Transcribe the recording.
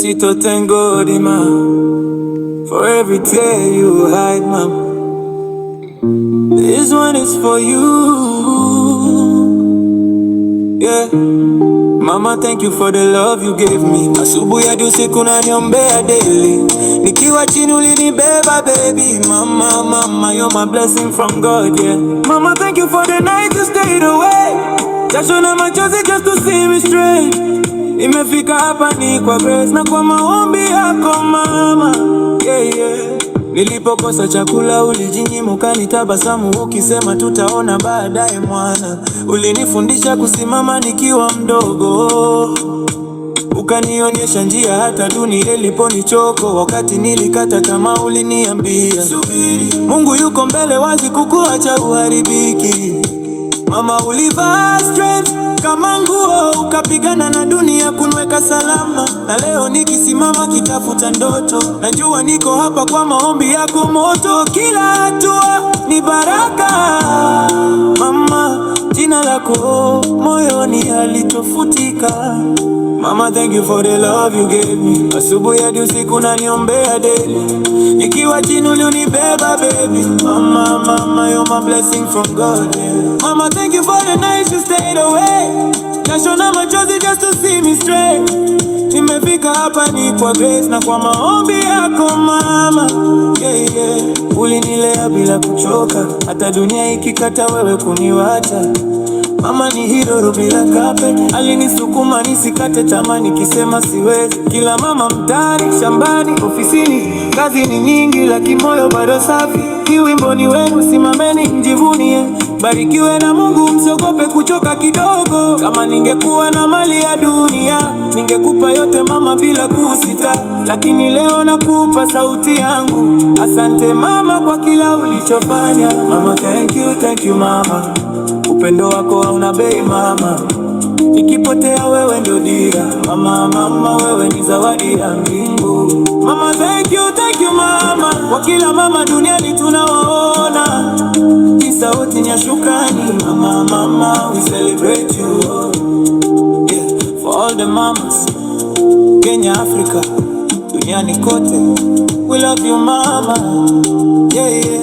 it to thank God, man, for every tear you hide, mama. This one is for you, yeah. Mama, thank you for the love you gave me. Asubuhi hadi usiku unaniombea daily. Nikiwa chini ulinibeba baby. Mama, you're my blessing from God, yeah. Mama, thank you for the night you stayed away. Jasho na machozi just to see me straight. Nimefika hapa ni kwa grace na kwa maombi yako mama, yeah. Nilipokosa chakula ulijinyima ukanitabasamu ukisema tutaona baadaye mwana. Ulinifundisha kusimama nikiwa mdogo, ukanionyesha njia hata dunia iliponichoko. Wakati nilikata tamaa uliniambia subiri, Mungu yuko mbele wazi kukuacha uharibiki. Mama, ulivaa strength kama nguo, ukapigana na dunia kunweka salama. Na leo nikisimama kitafuta ndoto, najua niko hapa kwa maombi yako moto. Kila hatua ni baraka mama, jina lako moyoni halitofutika. Mama, thank you for the love you gave me. Asubuhi hadi usiku unaniombea daily. Nikiwa chini ulinibeba baby. Mama, you're my blessing from God, yeah. Mama, thank you for the nights you stayed away. Jasho na machozi just to see me straight. Nimefika hapa ni kwa grace na kwa maombi yako mama, yeah. Ulinilea bila kuchoka, hata dunia ikikata wewe kuniwacha. Mama ni hero bila kape, alinisukuma nisikate tamaa nikisema siwezi. Kila mama mtaani, shambani, ofisini, kazi ni nyingi lakini moyo bado safi. Hii wimbo ni wenu, simameni mjivunie. Barikiwe na Mungu, msiogope kuchoka kidogo. Kama ningekuwa na mali ya dunia, ningekupa yote mama bila kusita. Lakini leo nakupa sauti yangu. Asante mama kwa kila ulichofanya. Mama, thank you mama. Upendo wako hauna bei mama. Nikipotea wewe ndio dira. Mama, wewe ni zawadi ya mbingu. Mama, thank you mama. Kwa kila mama duniani tunawaona, hii sauti ni ya shukrani. Mama, we celebrate you, yeah. For all the mamas, Kenya, Africa, duniani kote, we love you mama, yeah.